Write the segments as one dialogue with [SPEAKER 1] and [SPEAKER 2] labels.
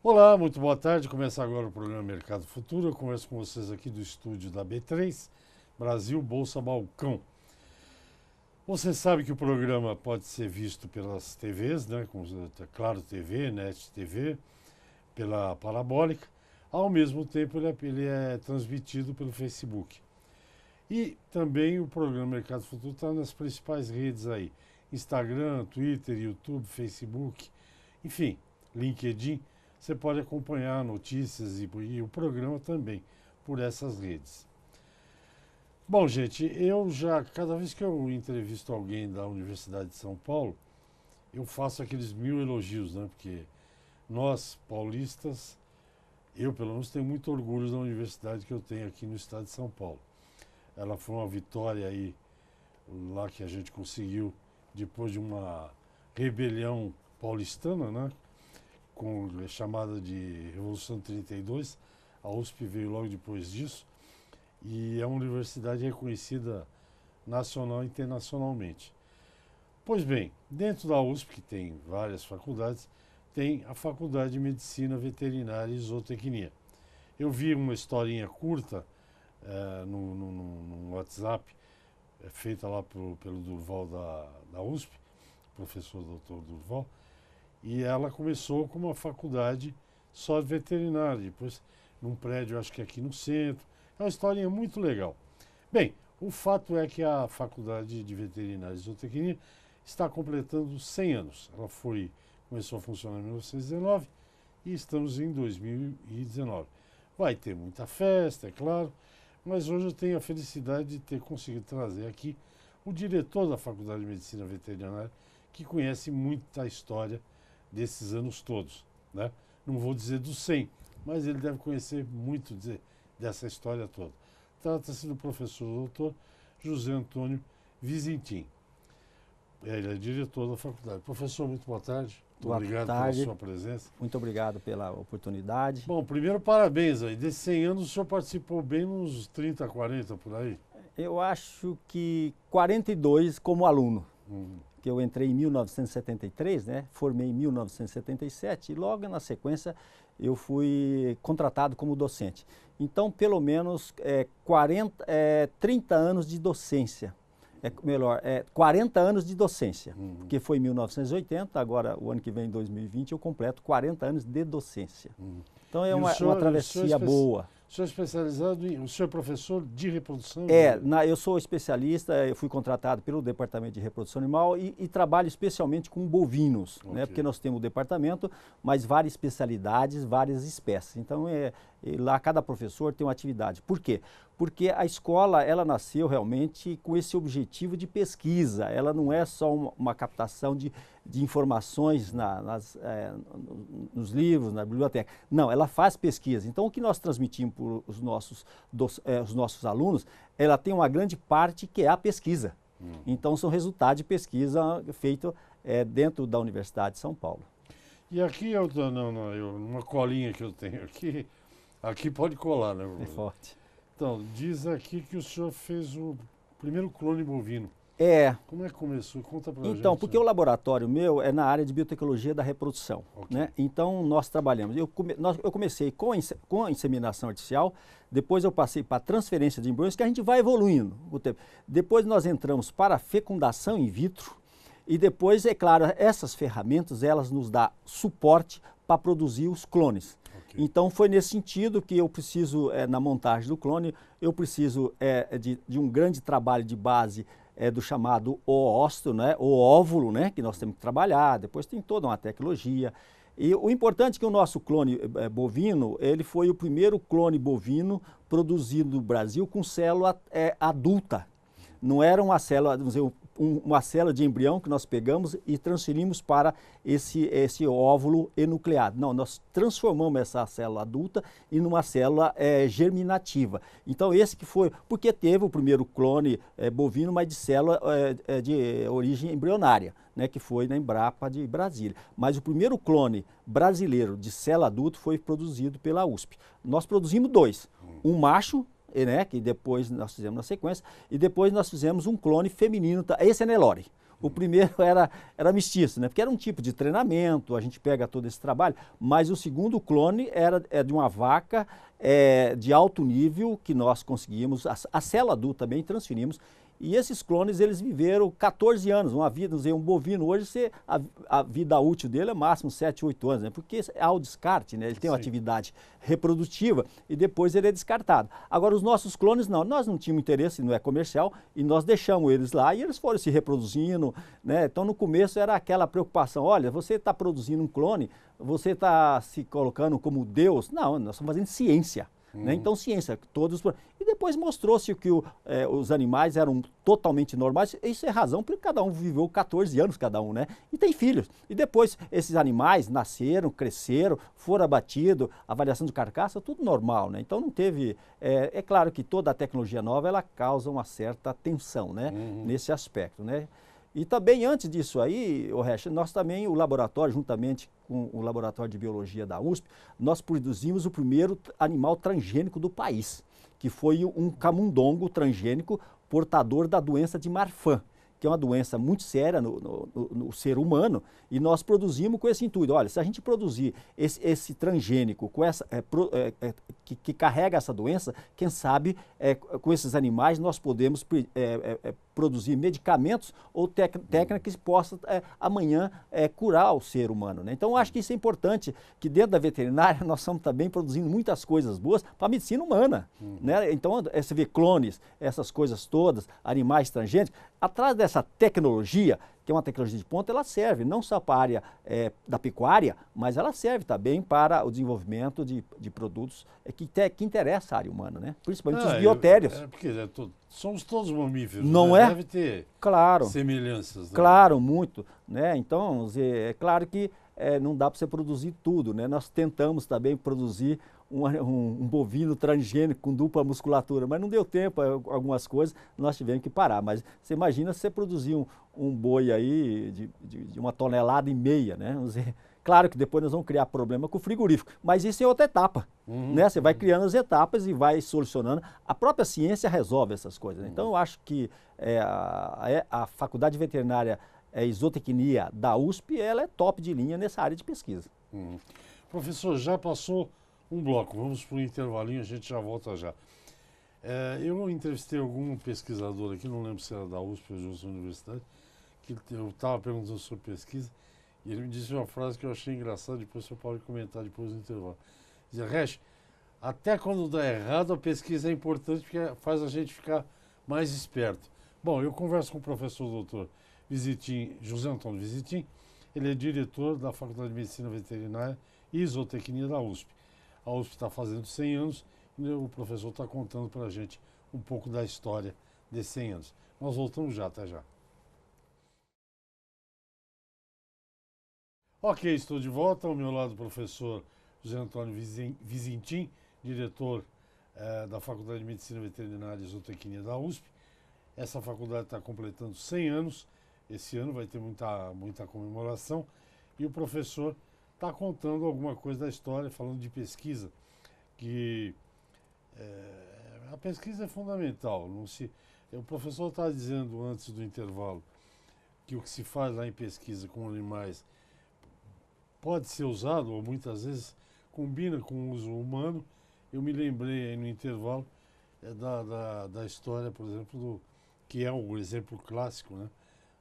[SPEAKER 1] Olá, muito boa tarde. Começa agora o programa Mercado Futuro. Eu converso com vocês aqui do estúdio da B3, Brasil Bolsa Balcão. Você sabe que o programa pode ser visto pelas TVs, né? Como Claro TV, Net TV, pela Parabólica. Ao mesmo tempo, ele é transmitido pelo Facebook. E também o programa Mercado Futuro está nas principais redes aí: Instagram, Twitter, YouTube, Facebook, enfim, LinkedIn. Você pode acompanhar notícias e o programa também por essas redes. Bom, gente, cada vez que eu entrevisto alguém da Universidade de São Paulo, eu faço aqueles 1000 elogios, né? Porque nós, paulistas, eu pelo menos tenho muito orgulho da universidade que eu tenho aqui no estado de São Paulo. Ela foi uma vitória aí, lá que a gente conseguiu, depois de uma rebelião paulistana, né? Chamada de Revolução 32, a USP veio logo depois disso, e é uma universidade reconhecida nacional e internacionalmente. Pois bem, dentro da USP, que tem várias faculdades, tem a Faculdade de Medicina Veterinária e Zootecnia. Eu vi uma historinha curta no WhatsApp, feita lá pelo Durval da USP, professor doutor Durval, e ela começou com uma faculdade só de veterinária, depois num prédio, acho que aqui no centro. É uma historinha muito legal. Bem, o fato é que a Faculdade de Veterinária e Zootecnia está completando 100 anos. Ela começou a funcionar em 1919 e estamos em 2019. Vai ter muita festa, é claro, mas hoje eu tenho a felicidade de ter conseguido trazer aqui o diretor da Faculdade de Medicina Veterinária, que conhece muita história desses anos todos, né? Não vou dizer dos 100, mas ele deve conhecer muito dessa história toda. Trata-se do professor doutor José Antônio Vizintim. Ele é diretor da faculdade. Professor, muito boa tarde. Muito obrigado pela sua presença.
[SPEAKER 2] Muito obrigado pela oportunidade.
[SPEAKER 1] Bom, primeiro parabéns aí. Desses 100 anos o senhor participou bem uns 30, 40 por aí?
[SPEAKER 2] Eu acho que 42 como aluno. Que eu entrei em 1973, né? Formei em 1977 e logo na sequência eu fui contratado como docente. Então, pelo menos 30 anos de docência. 40 anos de docência, porque foi em 1980, agora o ano que vem, em 2020, eu completo 40 anos de docência. Então é uma travessia boa.
[SPEAKER 1] O senhor é especializado o senhor é professor de reprodução?
[SPEAKER 2] Eu sou especialista, eu fui contratado pelo Departamento de Reprodução Animal e trabalho especialmente com bovinos, okay, né? Porque nós temos o departamento, mas várias especialidades, várias espécies. Então, lá cada professor tem uma atividade. Por quê? Porque a escola, ela nasceu realmente com esse objetivo de pesquisa. Ela não é só uma captação de informações nos livros, na biblioteca. Não, ela faz pesquisa. Então, o que nós transmitimos para os nossos alunos, ela tem uma grande parte que é a pesquisa. Então, são resultados de pesquisa feito dentro da Universidade de São Paulo.
[SPEAKER 1] E aqui, uma colinha que eu tenho aqui pode colar, né?
[SPEAKER 2] É forte.
[SPEAKER 1] Então, diz aqui que o senhor fez o primeiro clone bovino. Como é que começou? Conta pra gente.
[SPEAKER 2] Então, porque o laboratório meu é na área de biotecnologia da reprodução, okay, né? Então, nós trabalhamos. Eu comecei com a inseminação artificial, depois eu passei para a transferência de embriões, que a gente vai evoluindo o tempo. Depois nós entramos para a fecundação in vitro e depois, é claro, essas ferramentas, elas nos dão suporte para produzir os clones. Okay. Então, foi nesse sentido que eu preciso, na montagem do clone, eu preciso de um grande trabalho de base do chamado oócito, né? O óvulo, né? Que nós temos que trabalhar, depois tem toda uma tecnologia. E o importante é que o nosso clone bovino, ele foi o primeiro clone bovino produzido no Brasil com célula adulta. Não era uma célula, vamos dizer, uma célula de embrião que nós pegamos e transferimos para esse óvulo enucleado. Não, nós transformamos essa célula adulta em uma célula germinativa. Então esse que foi, porque teve o primeiro clone bovino, mas de célula de origem embrionária, né, que foi na Embrapa de Brasília. Mas o primeiro clone brasileiro de célula adulta foi produzido pela USP. Nós produzimos dois, um macho, né, que depois nós fizemos na sequência, e depois nós fizemos um clone feminino, esse é Nelore. O primeiro era mestiço, né? Porque era um tipo de treinamento, a gente pega todo esse trabalho, mas o segundo clone é de uma vaca de alto nível que nós conseguimos, a célula adulta também transferimos. E esses clones, eles viveram 14 anos, uma vida, um bovino hoje, a vida útil dele é máximo 7, 8 anos, né? Porque é ao descarte, né? Ele tem uma atividade reprodutiva e depois ele é descartado. Agora, os nossos clones não, nós não tínhamos interesse, não é comercial, e nós deixamos eles lá e eles foram se reproduzindo, né? Então, no começo era aquela preocupação, olha, você está produzindo um clone, você está se colocando como Deus. Não, nós estamos fazendo ciência. Né? Então, ciência, todos. E depois mostrou-se que os animais eram totalmente normais. Isso é razão porque cada um viveu 14 anos, cada um, né? E tem filhos. E depois esses animais nasceram, cresceram, foram abatidos, avaliação de carcaça, tudo normal, né? Então não teve. É claro que toda a tecnologia nova ela causa uma certa tensão, né? Nesse aspecto, né? E também antes disso aí, nós também, o laboratório, juntamente com o laboratório de biologia da USP, nós produzimos o primeiro animal transgênico do país, que foi um camundongo transgênico portador da doença de Marfan, que é uma doença muito séria no ser humano, e nós produzimos com esse intuito. Olha, se a gente produzir esse transgênico com que carrega essa doença, quem sabe com esses animais nós podemos produzir medicamentos ou técnicas que possam amanhã curar o ser humano. Né? Então, eu acho que isso é importante, que dentro da veterinária nós estamos também produzindo muitas coisas boas para a medicina humana. Né? Então, você vê clones, essas coisas todas, animais transgênicos, atrás dessa tecnologia, que é uma tecnologia de ponta, ela serve não só para a área da pecuária, mas ela serve também para o desenvolvimento de produtos que interessam a área humana, né? Principalmente os biotérios.
[SPEAKER 1] Porque somos todos mamíferos,
[SPEAKER 2] não
[SPEAKER 1] né?
[SPEAKER 2] é?
[SPEAKER 1] Deve ter semelhanças. Né?
[SPEAKER 2] Claro, muito. Né? Então, é claro que não dá para você produzir tudo, né? Nós tentamos também produzir um bovino transgênico com dupla musculatura, mas não deu tempo, algumas coisas nós tivemos que parar. Mas você imagina se você produzir um boi aí de 1,5 toneladas, né? Claro que depois nós vamos criar problema com o frigorífico, mas isso é outra etapa. Né? Você vai criando as etapas e vai solucionando. A própria ciência resolve essas coisas. Então eu acho que a Faculdade Veterinária Isotecnia da USP, ela é top de linha nessa área de pesquisa.
[SPEAKER 1] Professor, já passou um bloco, vamos para um intervalinho, a gente já volta já. Eu entrevistei algum pesquisador aqui, não lembro se era da USP ou de outra universidade, que eu estava perguntando sobre pesquisa, e ele me disse uma frase que eu achei engraçada, depois o senhor pode comentar depois do intervalo. Dizia, Resch, até quando dá errado, a pesquisa é importante porque faz a gente ficar mais esperto. Bom, eu converso com o professor doutor José Antônio Visitim, ele é diretor da Faculdade de Medicina Veterinária e Isotecnia da USP. A USP está fazendo 100 anos e o professor está contando para a gente um pouco da história desses 100 anos. Nós voltamos já, até já. Ok, estou de volta. Ao meu lado o professor José Antônio Visitim, diretor da Faculdade de Medicina Veterinária e Isotecnia da USP. Essa faculdade está completando 100 anos. Esse ano vai ter muita comemoração. E o professor está contando alguma coisa da história, falando de pesquisa, que a pesquisa é fundamental. O professor estava dizendo antes do intervalo que o que se faz lá em pesquisa com animais pode ser usado, ou muitas vezes combina com o uso humano. Eu me lembrei aí no intervalo da história, por exemplo, que é o exemplo clássico, né?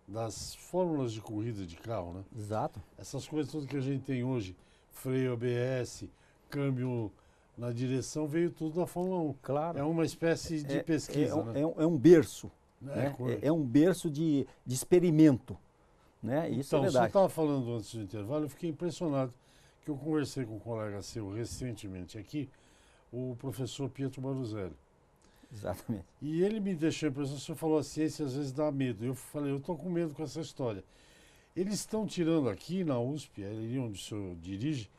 [SPEAKER 1] Das fórmulas de corrida de carro, né?
[SPEAKER 2] Exato.
[SPEAKER 1] Essas coisas todas que a gente tem hoje, freio ABS, câmbio na direção, veio tudo da Fórmula 1.
[SPEAKER 2] Claro.
[SPEAKER 1] É uma espécie de pesquisa, né?
[SPEAKER 2] É um berço. Né? É um berço de experimento. Né? Isso é verdade.
[SPEAKER 1] Você estava falando antes do intervalo, eu fiquei impressionado que eu conversei com um colega seu recentemente aqui, o professor Pietro Baruzelli.
[SPEAKER 2] Exatamente.
[SPEAKER 1] E ele me deixou a impressão, o senhor falou, a ciência às vezes dá medo. Eu falei, eu estou com medo com essa história. Eles estão tirando aqui na USP, ali onde o senhor dirige,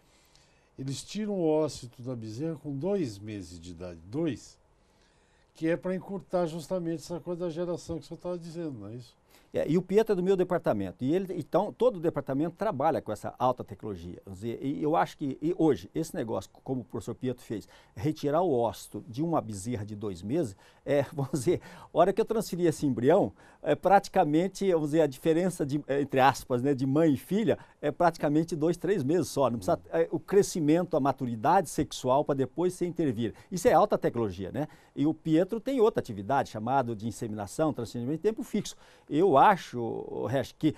[SPEAKER 1] eles tiram o ócito da bezerra com 2 meses de idade, 2, que é para encurtar justamente essa coisa da geração que o senhor estava dizendo, não é isso?
[SPEAKER 2] E o Pietro é do meu departamento. E ele, então, todo o departamento trabalha com essa alta tecnologia. Quer dizer, e eu acho que hoje, esse negócio, como o professor Pietro fez, retirar o ócito de uma bezerra de 2 meses, vamos dizer, a hora que eu transferi esse embrião, praticamente, vamos dizer, a diferença, entre aspas, né, de mãe e filha, é praticamente 2, 3 meses só. Não precisa, o crescimento, a maturidade sexual para depois se intervir. Isso é alta tecnologia, né? E o Pietro tem outra atividade chamada de inseminação, transferimento em tempo fixo. Eu acho, Resch, que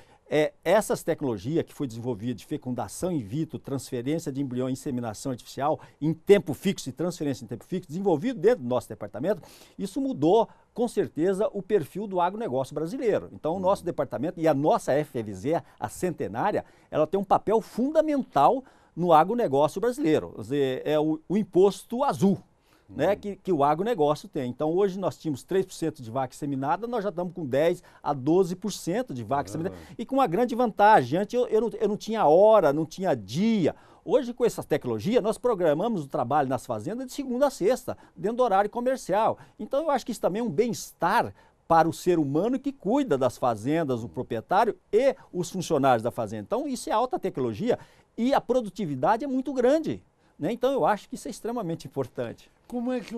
[SPEAKER 2] essas tecnologias que foi desenvolvida de fecundação in vitro, transferência de embrião, inseminação artificial em tempo fixo e transferência em tempo fixo, desenvolvido dentro do nosso departamento, isso mudou com certeza o perfil do agronegócio brasileiro. Então o nosso departamento e a nossa FVZ, a centenária, ela tem um papel fundamental no agronegócio brasileiro. Quer dizer, é o imposto azul. Né, que o agronegócio tem. Então, hoje nós tínhamos 3% de vaca inseminada, nós já estamos com 10% a 12% de vaca inseminada. E com uma grande vantagem, antes eu não tinha hora, não tinha dia. Hoje, com essa tecnologia, nós programamos o trabalho nas fazendas de segunda a sexta, dentro do horário comercial. Então, eu acho que isso também é um bem-estar para o ser humano que cuida das fazendas, o proprietário e os funcionários da fazenda. Então, isso é alta tecnologia e a produtividade é muito grande. Né? Então, eu acho que isso é extremamente importante.
[SPEAKER 1] Como é que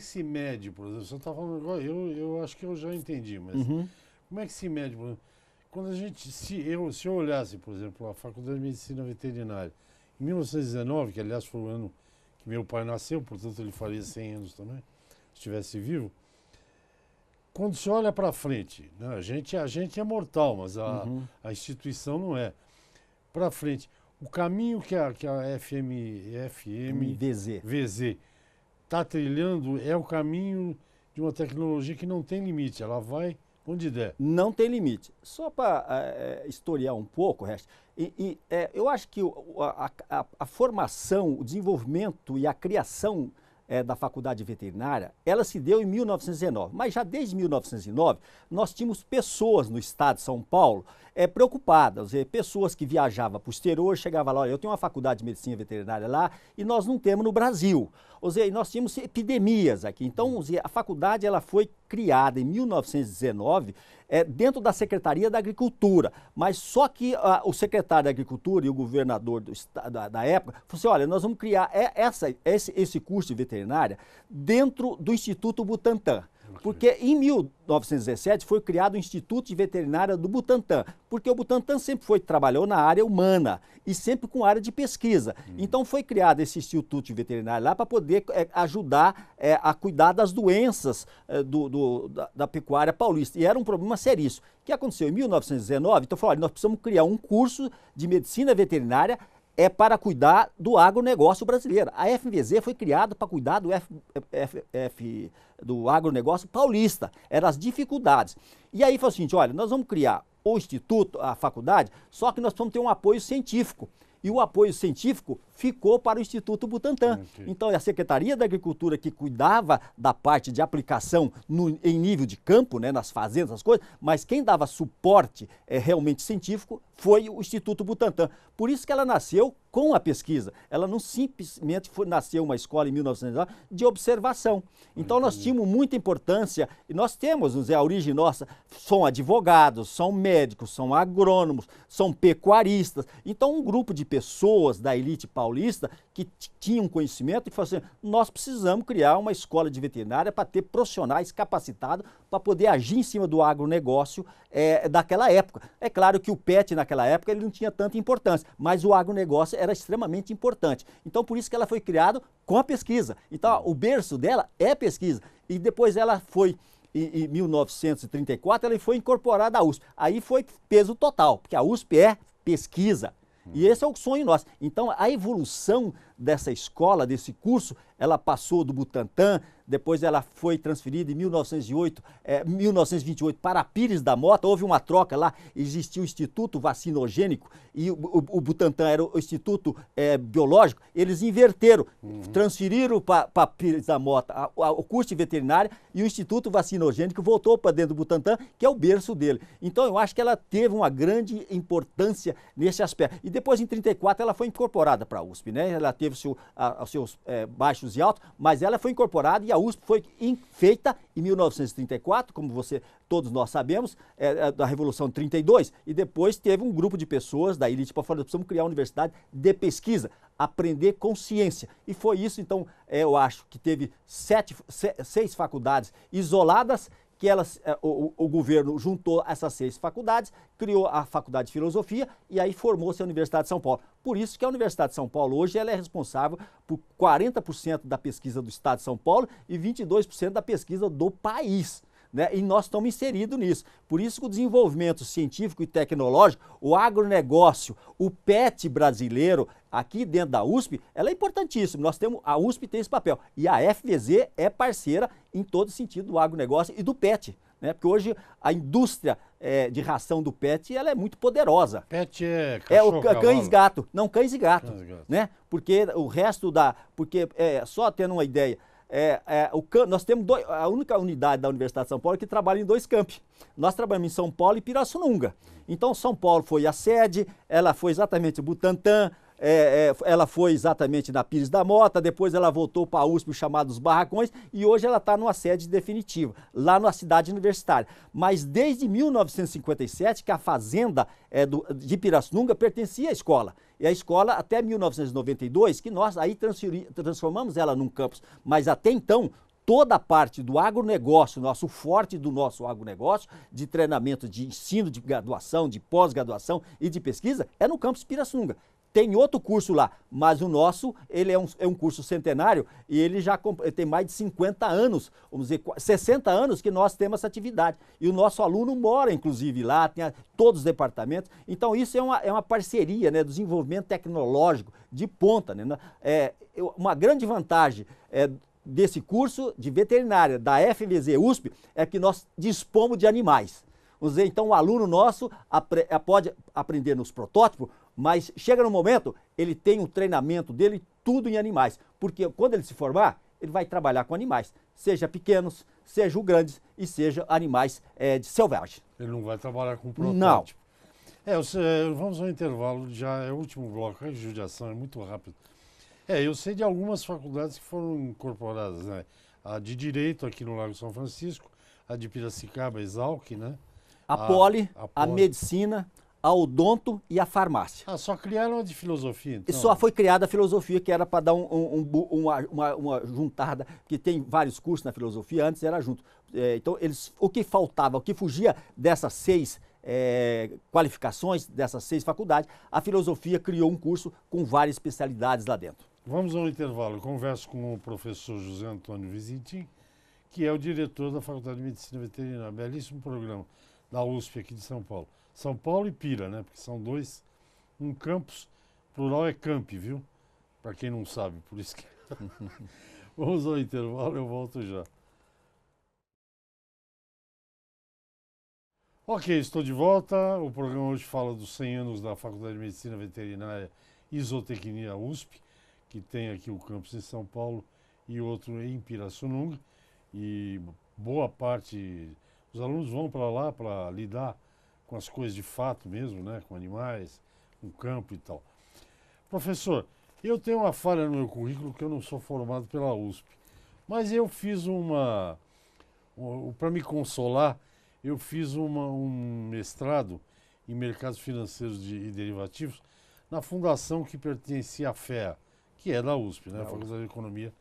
[SPEAKER 1] se mede, por exemplo? Você está falando agora, eu acho que eu já entendi, mas como é que se mede, por exemplo? Quando a gente, se eu olhasse, por exemplo, a Faculdade de Medicina Veterinária, em 1919, que aliás foi o ano que meu pai nasceu, portanto ele faria 100 anos também, se estivesse vivo, quando se olha para frente, né, a gente é mortal, mas a instituição não é. Para frente, o caminho que a FMVZ está trilhando é o caminho de uma tecnologia que não tem limite, ela vai onde der.
[SPEAKER 2] Não tem limite. Só para historiar um pouco, Resch, eu acho que a formação, o desenvolvimento e a criação da faculdade veterinária, ela se deu em 1919, mas já desde 1909 nós tínhamos pessoas no estado de São Paulo preocupadas, pessoas que viajavam para o exterior, chegavam lá, olha, eu tenho uma faculdade de medicina veterinária lá e nós não temos no Brasil. Ou seja, nós tínhamos epidemias aqui. Então, a faculdade ela foi criada em 1919 dentro da Secretaria da Agricultura, mas só que o secretário da Agricultura e o governador da época falou assim, olha, nós vamos criar esse curso de veterinária dentro do Instituto Butantan. Porque em 1917 foi criado o Instituto de Veterinária do Butantan, porque o Butantan sempre trabalhou na área humana e sempre com área de pesquisa. Então foi criado esse Instituto de Veterinária lá para poder ajudar a cuidar das doenças da pecuária paulista. E era um problema seríssimo. O que aconteceu em 1919? Então falou, olha, nós precisamos criar um curso de medicina veterinária para cuidar do agronegócio brasileiro. A FMVZ foi criada para cuidar do agronegócio paulista. Eram as dificuldades. E aí foi o seguinte, olha, nós vamos criar o instituto, a faculdade, só que nós precisamos ter um apoio científico. E o apoio científico ficou para o Instituto Butantan. Então, a Secretaria da Agricultura que cuidava da parte de aplicação em nível de campo, né, nas fazendas, as coisas, mas quem dava suporte realmente científico foi o Instituto Butantan. Por isso que ela nasceu com a pesquisa. Ela não simplesmente nasceu uma escola em 1919 de observação. Então, nós tínhamos muita importância, e nós temos, a origem nossa, são advogados, são médicos, são agrônomos, são pecuaristas. Então, um grupo de pessoas da elite paulista que tinham conhecimento e falaram assim, nós precisamos criar uma escola de veterinária para ter profissionais capacitados para poder agir em cima do agronegócio daquela época. É claro que o PET naquela época ele não tinha tanta importância, mas o agronegócio era extremamente importante. Então, por isso que ela foi criada com a pesquisa. Então, o berço dela é pesquisa. E depois ela foi, em 1934, ela foi incorporada à USP. Aí foi peso total, porque a USP é pesquisa. E esse é o sonho nosso. Então, a evolução dessa escola, desse curso, ela passou do Butantan, depois ela foi transferida em 1928 para Pires da Mota, houve uma troca lá, existiu o Instituto Vacinogênico e o Butantan era o Instituto Biológico, eles inverteram, transferiram para Pires da Mota o curso de veterinária e o Instituto Vacinogênico voltou para dentro do Butantan, que é o berço dele. Então eu acho que ela teve uma grande importância nesse aspecto. E depois em 34 ela foi incorporada para a USP, né? Ela teve teve os seus baixos e altos, mas ela foi incorporada e a USP foi feita em 1934, como todos nós sabemos, da Revolução de 32, e depois teve um grupo de pessoas da elite para falar, nós precisamos criar uma universidade de pesquisa, aprender com ciência. E foi isso, então, eu acho que teve 6 faculdades isoladas, que o governo juntou essas 6 faculdades, criou a Faculdade de Filosofia e aí formou-se a Universidade de São Paulo. Por isso que a Universidade de São Paulo hoje ela é responsável por 40% da pesquisa do Estado de São Paulo e 22% da pesquisa do país. Né? E nós estamos inseridos nisso. Por isso que o desenvolvimento científico e tecnológico, o agronegócio, o PET brasileiro, aqui dentro da USP, ela é importantíssima. A USP tem esse papel. E a FVZ é parceira em todo sentido do agronegócio e do PET. Né? Porque hoje a indústria de ração do PET ela é muito poderosa.
[SPEAKER 1] PET é cachorro,
[SPEAKER 2] cães e gato. Não, cães e gato. Né? Porque o resto só tendo uma ideia, nós temos a única unidade da Universidade de São Paulo que trabalha em 2 campi. Nós trabalhamos em São Paulo e Pirassununga. Então, São Paulo foi a sede, ela foi exatamente em Butantã, ela foi exatamente na Pires da Mota, depois ela voltou para a USP, chamados Barracões, e hoje ela está numa sede definitiva, lá na cidade universitária. Mas desde 1957, que a fazenda de Pirassununga pertencia à escola. E a escola, até 1992, que nós aí transformamos ela num campus. Mas até então, toda a parte do agronegócio, o forte do nosso agronegócio, de treinamento, de ensino, de graduação, de pós-graduação e de pesquisa, é no campus Pirassununga. Tem outro curso lá, mas o nosso ele é um curso centenário e ele já tem mais de 50 anos, vamos dizer, 60 anos que nós temos essa atividade. E o nosso aluno mora, inclusive, lá, tem todos os departamentos. Então, isso é uma parceria, né, do desenvolvimento tecnológico de ponta. Né? Uma grande vantagem desse curso de veterinária da FVZ USP é que nós dispomos de animais. Vamos dizer, então, o aluno nosso pode aprender nos protótipos, mas chega no momento, ele tem um treinamento dele tudo em animais. Porque quando ele se formar, ele vai trabalhar com animais, seja pequenos, seja grandes e seja animais de selvagem.
[SPEAKER 1] Ele não vai trabalhar com protótipo. Não. Vamos ao intervalo, já é o último bloco, a judiação é muito rápido. Eu sei de algumas faculdades que foram incorporadas, né? A de Direito aqui no Lago São Francisco, a de Piracicaba, Exalc, né?
[SPEAKER 2] A Poli, a Medicina, a Odonto e a Farmácia.
[SPEAKER 1] Só criaram a de Filosofia, então?
[SPEAKER 2] E só foi criada a Filosofia, que era para dar uma juntada, porque tem vários cursos na Filosofia, antes era junto. Então, o que faltava, o que fugia dessas 6 qualificações, dessas 6 faculdades, a Filosofia criou um curso com várias especialidades lá dentro.
[SPEAKER 1] Vamos ao intervalo. Eu converso com o professor José Antônio Vizintim, que é o diretor da Faculdade de Medicina Veterinária. Belíssimo programa da USP aqui de São Paulo. São Paulo e Pira, né? Porque são 2, um campus, plural é campi, viu? Para quem não sabe, por isso que... Vamos ao intervalo, eu volto já. Ok, estou de volta. O programa hoje fala dos 100 anos da Faculdade de Medicina Veterinária e Zootecnia USP, que tem aqui o campus em São Paulo e outro em Pirassununga. E boa parte, os alunos vão para lá para lidar com as coisas de fato mesmo, né? Com animais, com campo e tal. Professor, eu tenho uma falha no meu currículo que eu não sou formado pela USP, mas eu fiz para me consolar, eu fiz um mestrado em mercados financeiros e derivativos na fundação que pertencia à FEA, que é da USP, né? A Faculdade de Economia,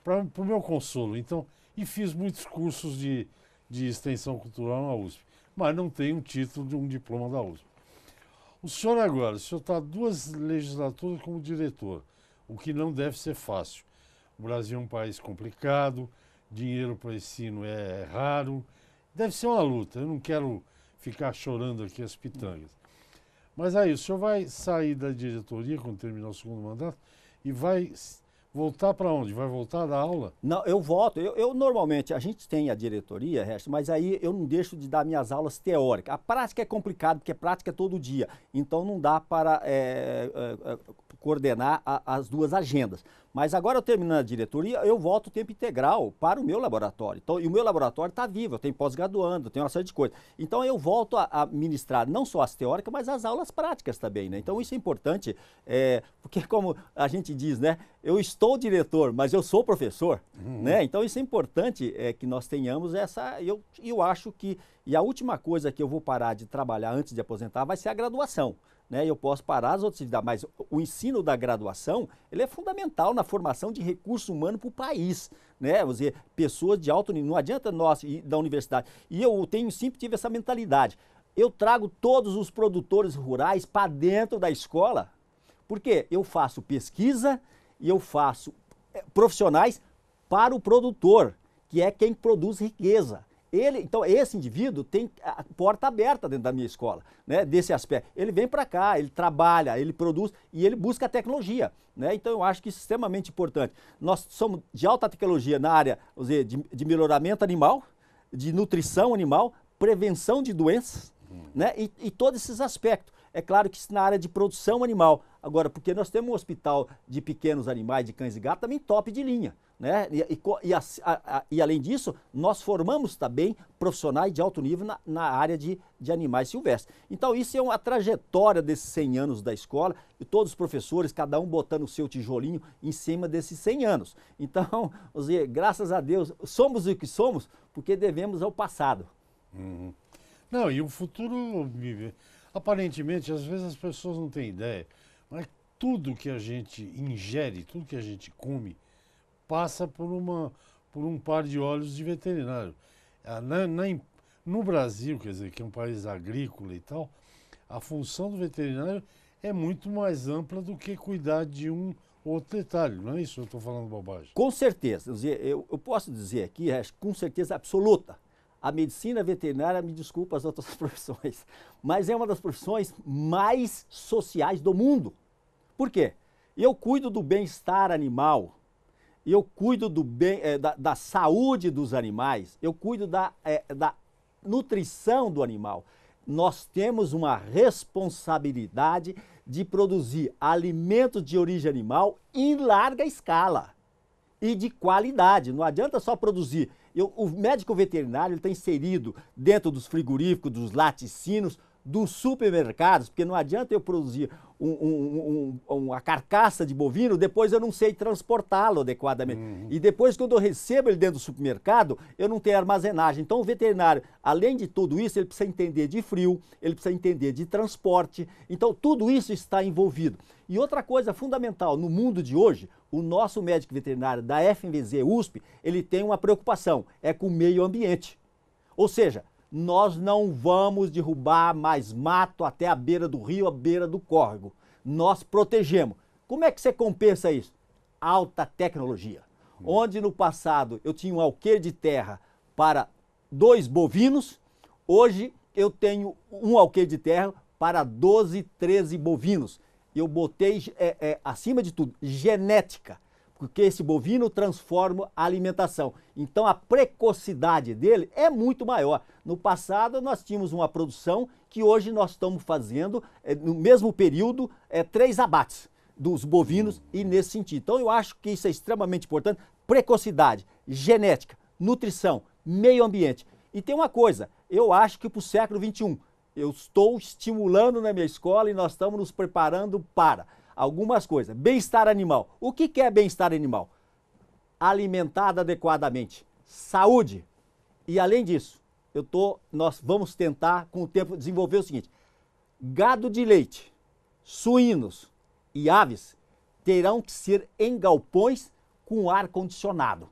[SPEAKER 1] para o meu consolo. Então, e fiz muitos cursos de extensão cultural na USP, mas não tenho um título de um diploma da USP. O senhor está 2 legislaturas como diretor, o que não deve ser fácil. O Brasil é um país complicado, dinheiro para ensino é raro, deve ser uma luta, eu não quero ficar chorando aqui as pitangas. Mas aí, o senhor vai sair da diretoria quando terminar o 2º mandato e vai voltar para onde? Vai voltar da aula?
[SPEAKER 2] Não, eu volto. Eu normalmente, a gente tem a diretoria, mas aí eu não deixo de dar minhas aulas teóricas. A prática é complicada, porque a prática é todo dia. Então não dá para coordenar as 2 agendas. Mas agora eu terminando a diretoria, eu volto o tempo integral para o meu laboratório. Então, e o meu laboratório está vivo, eu tenho pós-graduando, eu tenho uma série de coisas. Então eu volto a ministrar não só as teóricas, mas as aulas práticas também, né? Então isso é importante, porque como a gente diz, né? Eu estou diretor, mas eu sou professor, né? Então isso é importante que nós tenhamos essa... Eu acho que... E a última coisa que eu vou parar de trabalhar antes de aposentar vai ser a graduação. Né, eu posso parar as outras atividades, mas o ensino da graduação, ele é fundamental na formação de recurso humano para o país, né? Quer dizer, pessoas de alto nível, não adianta nós ir da universidade. E eu sempre tive essa mentalidade. Eu trago todos os produtores rurais para dentro da escola, porque eu faço pesquisa e eu faço profissionais para o produtor, que é quem produz riqueza. Então, esse indivíduo tem a porta aberta dentro da minha escola, né, desse aspecto. Ele vem para cá, ele trabalha, ele produz e ele busca a tecnologia. Né? Então, eu acho que isso é extremamente importante. Nós somos de alta tecnologia na área, vamos dizer, de melhoramento animal, de nutrição animal, prevenção de doenças, né, e todos esses aspectos. É claro que isso na área de produção animal. Agora, porque nós temos um hospital de pequenos animais, de cães e gatos, também top de linha. Né? E além disso, nós formamos também profissionais de alto nível na área de animais silvestres. Então, isso é uma trajetória desses 100 anos da escola, e todos os professores, cada um botando o seu tijolinho em cima desses 100 anos. Então, graças a Deus, somos o que somos, porque devemos ao passado.
[SPEAKER 1] Não, e o futuro, aparentemente, às vezes as pessoas não têm ideia, mas tudo que a gente ingere, tudo que a gente come, passa por um par de olhos de veterinário. No Brasil, quer dizer, que é um país agrícola e tal, a função do veterinário é muito mais ampla do que cuidar de um outro detalhe, não é isso? Eu estou falando bobagem.
[SPEAKER 2] Com certeza. Eu posso dizer aqui, com certeza absoluta, a medicina veterinária, me desculpa as outras profissões, mas é uma das profissões mais sociais do mundo. Por quê? Eu cuido do bem-estar animal, eu cuido da saúde dos animais, eu cuido da nutrição do animal. Nós temos uma responsabilidade de produzir alimentos de origem animal em larga escala e de qualidade. Não adianta só produzir. O médico veterinário está inserido dentro dos frigoríficos, dos laticínios, dos supermercados, porque não adianta eu produzir uma carcaça de bovino, depois eu não sei transportá-lo adequadamente. E depois, quando eu recebo ele dentro do supermercado, eu não tenho armazenagem. Então, o veterinário, além de tudo isso, ele precisa entender de frio, ele precisa entender de transporte. Então, tudo isso está envolvido. E outra coisa fundamental, no mundo de hoje, o nosso médico veterinário da FMVZ USP, ele tem uma preocupação, é com o meio ambiente. Ou seja, nós não vamos derrubar mais mato até a beira do rio, a beira do córrego. Nós protegemos. Como é que você compensa isso? Alta tecnologia. Onde no passado eu tinha um alqueire de terra para 2 bovinos, hoje eu tenho um alqueire de terra para 12, 13 bovinos. Eu botei, acima de tudo, genética, porque esse bovino transforma a alimentação. Então a precocidade dele é muito maior. No passado nós tínhamos uma produção que hoje nós estamos fazendo, no mesmo período, 3 abates dos bovinos e nesse sentido. Então eu acho que isso é extremamente importante. Precocidade, genética, nutrição, meio ambiente. E tem uma coisa, eu acho que para o século XXI, eu estou estimulando na minha escola e nós estamos nos preparando para algumas coisas. Bem-estar animal. O que é bem-estar animal? Alimentado adequadamente. Saúde. E além disso, nós vamos tentar, com o tempo, desenvolver o seguinte. Gado de leite, suínos e aves terão que ser em galpões com ar-condicionado.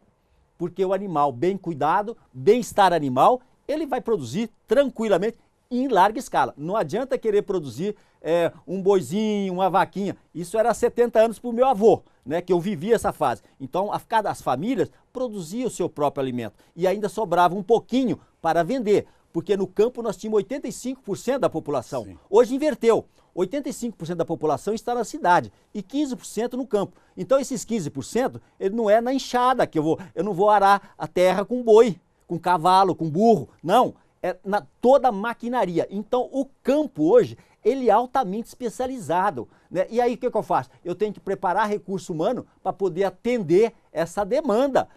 [SPEAKER 2] Porque o animal bem cuidado, bem-estar animal, ele vai produzir tranquilamente em larga escala. Não adianta querer produzir um boizinho, uma vaquinha. Isso era 70 anos para o meu avô, né, que eu vivi essa fase. Então, as famílias produziam o seu próprio alimento e ainda sobrava um pouquinho para vender, porque no campo nós tínhamos 85% da população. Sim. Hoje inverteu. 85% da população está na cidade e 15% no campo. Então, esses 15%, ele não é na enxada que eu não vou arar a terra com boi, com cavalo, com burro. Não. É toda a maquinaria. Então, o campo hoje ele é altamente especializado, né? E aí o que eu faço? Eu tenho que preparar recurso humano para poder atender essa demanda.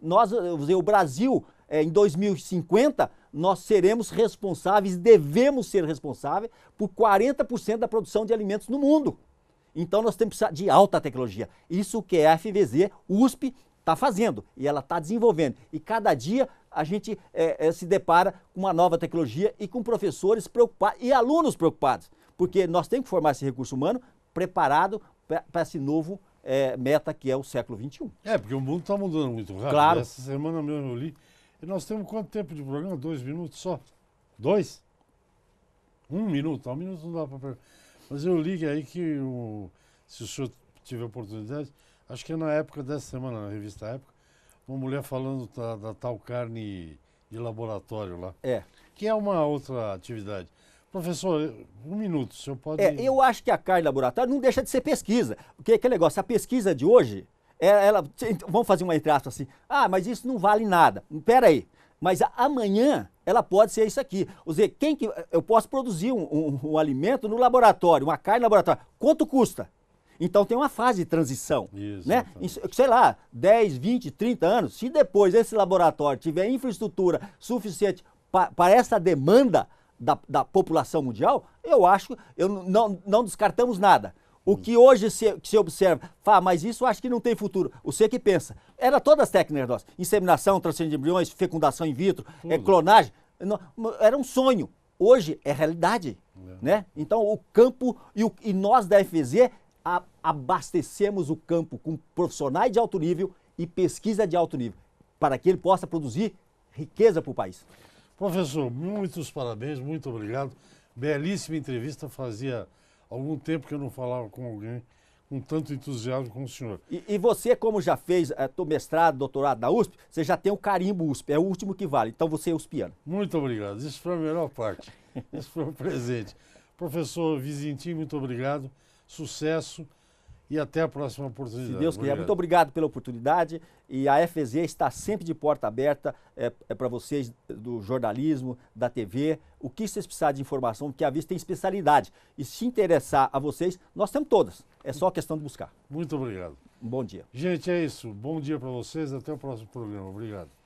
[SPEAKER 2] O Brasil, em 2050, nós seremos responsáveis, devemos ser responsáveis por 40% da produção de alimentos no mundo. Então nós temos que precisar de alta tecnologia. Isso que a FVZ, USP, está fazendo e ela está desenvolvendo. E cada dia a gente se depara com uma nova tecnologia e com professores preocupados e alunos preocupados, porque nós temos que formar esse recurso humano preparado para esse novo meta que é o século XXI.
[SPEAKER 1] Porque o mundo está mudando muito rápido.
[SPEAKER 2] Claro.
[SPEAKER 1] Essa semana mesmo eu li. E nós temos quanto tempo de programa? 2 minutos só? 2? 1 minuto? 1 minuto não dá para... Mas eu li aí que, se o senhor tiver oportunidade, acho que é na época dessa semana, na revista Época, uma mulher falando da tal carne de laboratório lá. Que é uma outra atividade. Professor, 1 minuto, o senhor pode...
[SPEAKER 2] Eu acho que a carne de laboratório não deixa de ser pesquisa. Porque aquele negócio, a pesquisa de hoje, vamos fazer uma entre aspas assim, mas isso não vale nada. Espera aí, mas amanhã ela pode ser isso aqui. Ou seja, eu posso produzir um alimento no laboratório, uma carne no laboratório. Quanto custa? Então tem uma fase de transição, né? Sei lá, 10, 20, 30 anos. Se depois esse laboratório tiver infraestrutura suficiente para essa demanda da população mundial, eu acho, não descartamos nada. O que hoje se observa, mas isso eu acho que não tem futuro. Você que pensa. Era todas as técnicas nossas. Inseminação, transferência de embriões, fecundação in vitro, clonagem. Era um sonho. Hoje é realidade, né? Então o campo, e nós da FVZ abastecemos o campo com profissionais de alto nível e pesquisa de alto nível, para que ele possa produzir riqueza para o país.
[SPEAKER 1] Professor, muitos parabéns, muito obrigado. Belíssima entrevista, fazia algum tempo que eu não falava com alguém com tanto entusiasmo como o senhor.
[SPEAKER 2] E você, como já fez mestrado, doutorado da USP, você já tem o carimbo USP, é o último que vale, então você é uspiano.
[SPEAKER 1] Muito obrigado, isso foi a melhor parte, isso foi um presente. Professor Vizintim, muito obrigado. Sucesso e até a próxima oportunidade.
[SPEAKER 2] Se Deus quiser. Muito obrigado pela oportunidade e a FVZ está sempre de porta aberta para vocês do jornalismo, da TV, o que vocês precisarem de informação, porque a Vista tem especialidade e se interessar a vocês, nós temos todas, é só questão de buscar.
[SPEAKER 1] Muito obrigado.
[SPEAKER 2] Um bom dia.
[SPEAKER 1] Gente, é isso, bom dia para vocês, até o próximo programa, obrigado.